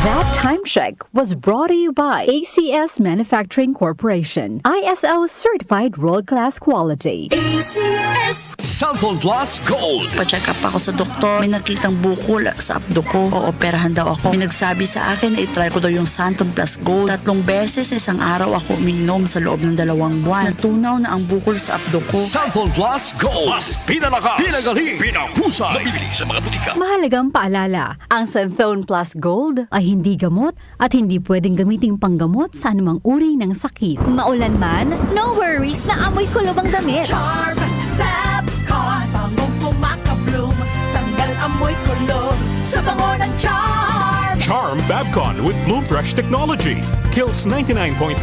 That time check was brought to you by ACS Manufacturing Corporation. ISO certified world-class quality. ACS Cellphone Plus Gold. Pa-check up ako sa doktor. May nakitang bukol sa abdo ko. Ooperahan daw ako. May nagsabi sa akin na itry ko daw yung Santon Plus Gold. 3 beses isang araw ako umiinom sa loob ng 2 buwan. Natunaw na ang bukol sa abdo ko. Cellphone Plus Gold. Mas pinalakas, pinagaling, pinahusay. Mabibili sa mga butika. Mahalagang paalala, ang Santhone Plus Gold ay hindi gamot at hindi pwedeng gamiting panggamot sa anumang uri ng sakit. Maulan man, no worries na amoy kulob ang damit. Charm Fabcon Bangong kumakabloom Tanggal amoy kulog Sa bango ng Charm Charm Fabcon with Bloom Fresh technology kills 99.9%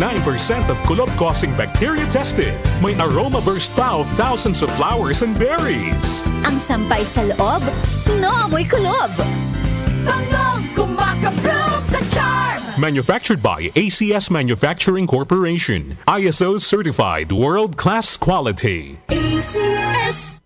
of kulob-causing bacteria tested. May aroma burst pa of thousands of flowers and berries. Ang sampay sa loob, no amoy kulob. Bangong kumakabloom sa Charm Manufactured by ACS Manufacturing Corporation. ISO certified world-class quality. ACS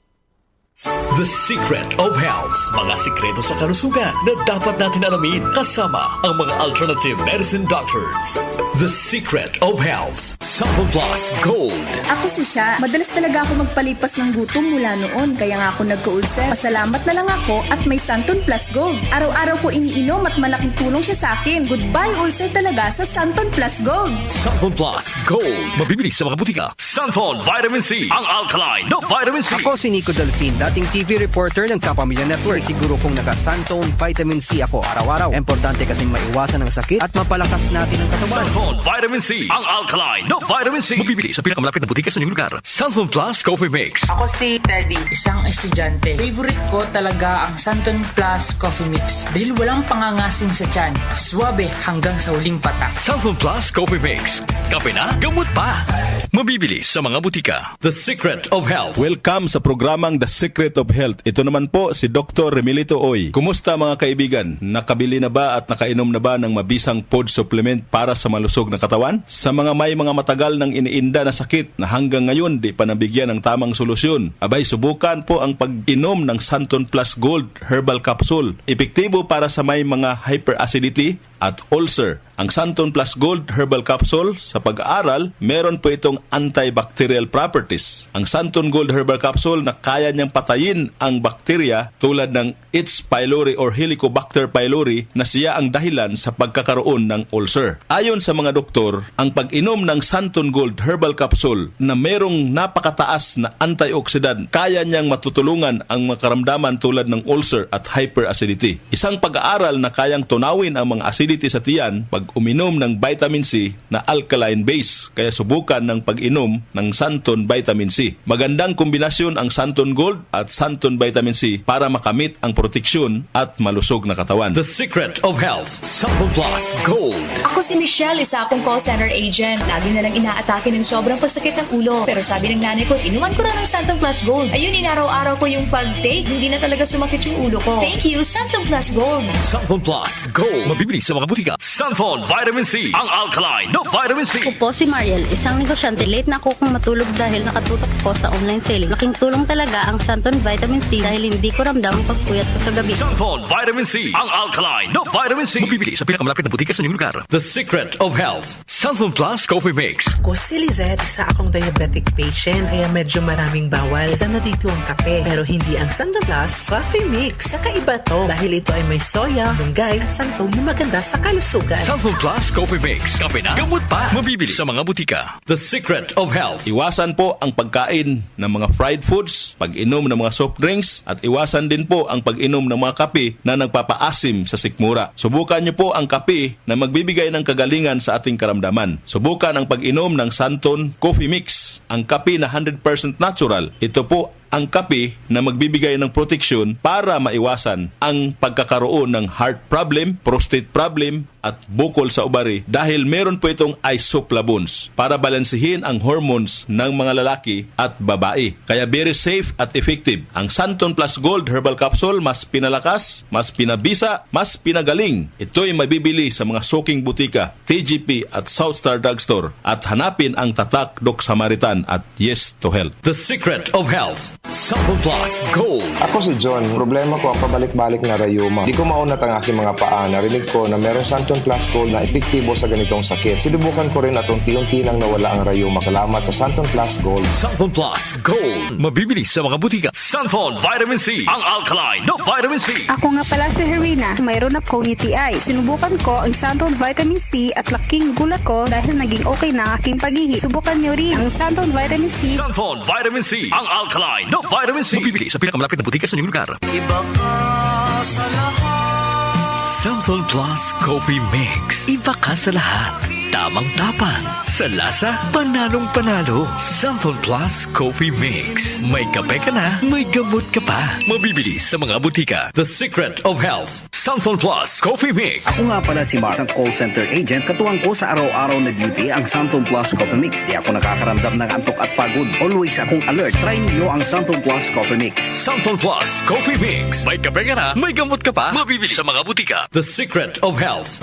The Secret of Health. Mga sikreto sa kalusugan na dapat natin alamin kasama ang mga alternative medicine doctors. The Secret of Health. Cellphone Plus Gold. Ako si Sha. Madalas talaga ako magpalipas ng gutom mula noon. Kaya nga ako nagka-ulcer. Pasalamat na lang ako at may Santon Plus Gold. Araw-araw ko iniinom at malaking tulong siya sa akin. Goodbye ulcer talaga sa Santon Plus Gold. Cellphone Plus Gold. Mabibili sa mga butika. Santon Vitamin C. Ang alkaline na vitamin C. Ako si Nico Delfin, dating TV reporter ng Kapamilya Network. Siguro kung naka-Santone Vitamin C ako araw-araw. Importante kasing maiwasan ang sakit at mapalakas natin ang katawan. Santon Vitamin C. Ang alkaline na vitamin C. Mabibili sa pinakamalapit na butika sa inyong lugar. Santon Plus Coffee Mix. Ako si Teddy, isang estudyante. Favorite ko talaga ang Santon Plus Coffee Mix dahil walang pangangasim sa tiyan. Swabe hanggang sa huling patak. Santon Plus Coffee Mix. Kape na, gamot pa. Mabibili sa mga butika. The Secret of Health. Welcome sa programang The Secret of Health. Ito naman po si Dr. Remilito Oy. Kumusta mga kaibigan? Nakabili na ba at nakainom na ba ng mabisang food supplement para sa malusog na katawan? Sa mga may mga matagal nang iniinda na sakit na hanggang ngayon di pa nabigyan ng tamang solusyon, abay subukan po ang pag-inom ng Santon Plus Gold Herbal Capsule. Epektibo para sa may mga hyperacidity at ulcer. Ang Santon Plus Gold Herbal Capsule, sa pag-aaral, meron po itong antibacterial properties. Ang Santon Gold Herbal Capsule na kaya niyang patayin ang bakterya tulad ng H. pylori or Helicobacter pylori na siya ang dahilan sa pagkakaroon ng ulcer. Ayon sa mga doktor, ang pag-inom ng Santon Gold Herbal Capsule na merong napakataas na antioxidant, kaya niyang matutulungan ang mga karamdaman tulad ng ulcer at hyperacidity. Isang pag-aaral na kayang tunawin ang mga acidity sa tiyan pag uminom ng vitamin C na alkaline base. Kaya subukan ng pag-inom ng Santon Vitamin C. Magandang kombinasyon ang Santon Gold at Santon Vitamin C para makamit ang proteksyon at malusog na katawan. The Secret of Health. Santon Plus Gold. Ako si Michelle, isa akong call center agent. Lagi na lang inaatake ng sobrang pasakit ng ulo. Pero sabi ng nanay ko, inuman ko na ng Santon Plus Gold. Ayun, inaraw-araw ko yung pag-take. Hindi na talaga sumakit yung ulo ko. Thank you, Santon Plus Gold. Santon Plus Gold. Mabibili sa mga butika. Santon Vitamin C. Ang alkaline na vitamin C. Ako po si Mariel, isang negosyante. Late na ako kung matulog dahil nakatutok ko sa online selling. Laking tulong talaga ang Santon Vitamin C dahil hindi ko ramdam ang pagpuyat ko sa gabi. Santon Vitamin C. Ang alkaline na vitamin C. Mabibili sa pinakamalapit na butika sa inyong lugar. The Secret of Health. Santon Plus Coffee Mix. Ako si Lizette, isa akong diabetic patient kaya medyo maraming bawal. Isa na dito ang kape pero hindi ang Santon Plus Coffee Mix. Kakaiba to dahil ito ay may soya, munggay at santol na maganda sa kalusugan. Santon Plus Coffee Mix. Kape na, gamot pa. Mabibili sa mga butika. The Secret of Health. Iwasan po ang pagkain ng mga fried foods, pag-inom ng mga soft drinks, at iwasan din po ang pag-inom ng mga kape na nagpapaasim sa sikmura. Subukan niyo po ang kape na magbibigay ng kagalingan sa ating karamdaman. Subukan ang pag-inom ng Santon Coffee Mix, ang kape na 100% natural. Ito po ang kape na magbibigay ng proteksyon para maiwasan ang pagkakaroon ng heart problem, prostate problem, at bukol sa ubari dahil meron po itong isoflavones para balansihin ang hormones ng mga lalaki at babae. Kaya very safe at effective. Ang Santon Plus Gold Herbal Capsule mas pinalakas, mas pinabisa, mas pinagaling. Ito'y mabibili sa mga suking butika, TGP at Southstar Drugstore at hanapin ang tatak Doc Samaritan at Yes to Health. The Secret of Health. Santon Plus Gold. Ako si John. Problema ko ang pabalik-balik na rayuma. Di ko maunat ang aking mga paa. Narinig ko na meron Santon Plus Gold na epektibo sa ganitong sakit. Sinubukan ko rin at unti-unti nang nawala ang rayuma. Salamat sa Santon Plus Gold. Santon Plus Gold. Mabibili sa mga butika. Santon Vitamin C. Ang alkaline na Vitamin C. Ako nga pala si Herina. Mayroon akong UTI. Sinubukan ko ang Santon Vitamin C at laking gulat ko dahil naging okay na ang aking paghihi. Subukan niyo rin ang Santon Vitamin C. Santon Vitamin C. Ang alkaline na Vitamin C. Mabibili sa pinakamalapit na butika sa inyong lugar. Iba ka sa lahat. Santon Plus Coffee Mix. Iba ka sa lahat. Tamang-tapang. Sa lasa, panalong-panalo. Santon Plus Coffee Mix. May kape ka na, may gamot ka pa. Mabibili sa mga butika. The Secret of Health. Santon Plus Coffee Mix. Ako nga pala si Mark, isang call center agent. Katuwang ko sa araw-araw na duty ang Santon Plus Coffee Mix. Di ako nakakaramdam ng antok at pagod. Always akong alert. Try niyo ang Santon Plus Coffee Mix. Santon Plus Coffee Mix. May kape ka na, may gamot ka pa. Mabibili sa mga butika. The Secret of Health.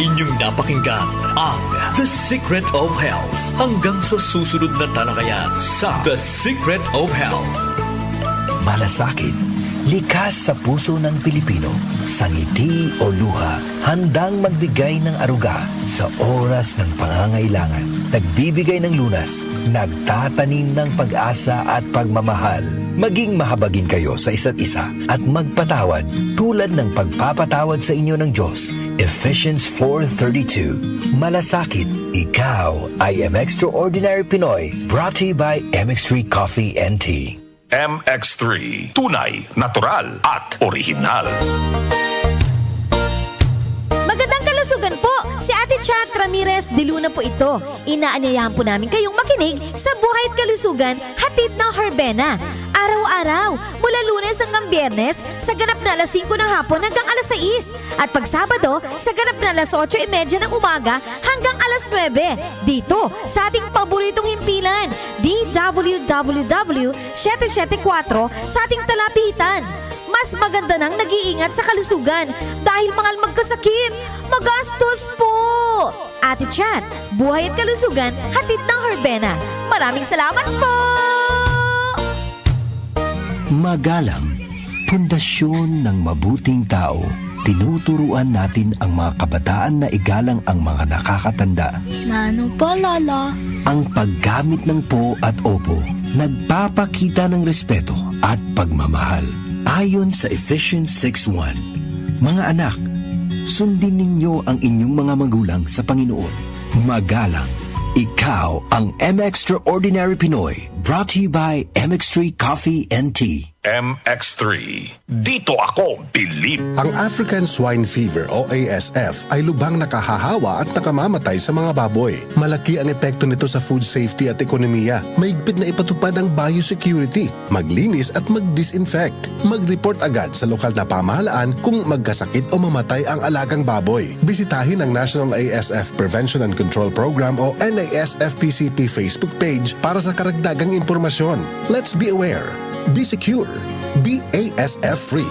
Inyong napakinggan ang The Secret of Health. Hanggang sa susunod na talakayan sa The Secret of Health. Malasakit, likas sa puso ng Pilipino, sa ngiti o luha, handang magbigay ng aruga sa oras ng pangangailangan. Nagbibigay ng lunas, nagtatanim ng pag-asa at pagmamahal. Maging mahabagin kayo sa isa't isa at magpatawad tulad ng pagpapatawad sa inyo ng Diyos. Ephesians 4:32. Malasakit, ikaw ay Extraordinary Pinoy. Brought to you by MX3 Coffee and Tea. MX3. Tunay, natural at original. Magandang kalusugan po! Si Ate Chat Ramirez de Luna po ito. Inaanyayahan po namin kayong makinig sa Buhay at Kalusugan, hatid ng Herbena. Araw-araw, mula Lunes hanggang Biyernes, sa ganap na alas 5 ng hapon hanggang alas 6. At pag Sabado, sa ganap na alas 8:30 ng umaga hanggang alas 9. Dito, sa ating paboritong himpilan, DWWW 774 sa ating talapitan. Mas maganda nang nag-iingat sa kalusugan dahil mahal magkasakit. Magastos po! Ate Chat, Buhay at Kalusugan, hatid ng Herbena. Maraming salamat po! Magalang, pundasyon ng mabuting tao. Tinuturuan natin ang mga kabataan na igalang ang mga nakakatanda. Nano po, Lolo? Ang paggamit ng po at opo, nagpapakita ng respeto at pagmamahal. Ayon sa Ephesians 6:1, mga anak, sundin ninyo ang inyong mga magulang sa Panginoon. Magalang, ikaw ang Extraordinary Pinoy. Brought to you by MX3 Coffee and Tea. MX3. Dito ako, Bilib. Ang African Swine Fever o ASF ay lubhang nakahahawa at nakamamatay sa mga baboy. Malaki ang epekto nito sa food safety at ekonomiya. Mahigpit na ipatupad ang biosecurity, maglinis at mag-disinfect. Mag-report agad sa lokal na pamahalaan kung magkasakit o mamatay ang alagang baboy. Bisitahin ang National ASF Prevention and Control Program o NASFPCP Facebook page para sa karagdagang impormasyon. Let's be aware. Be secure. Be ASF-free.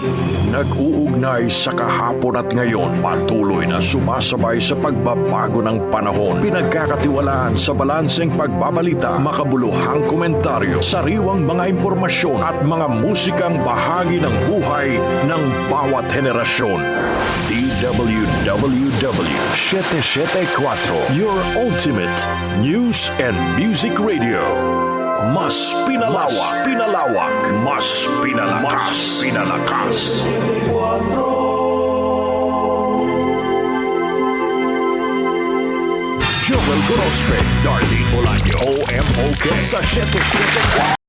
Nag-uugnay sa kahapon at ngayon, patuloy na sumasabay sa pagbabago ng panahon. Pinagkakatiwalaan sa balanseng pagbabalita, makabuluhang komentaryo, sariwang mga impormasyon at mga musikang bahagi ng buhay ng bawat henerasyon. DWWW 774, your ultimate news and music radio. Mas pinalawak, mas pinalakas. Joel Gorospe, Darlene Bolaño, OMOK sa 774.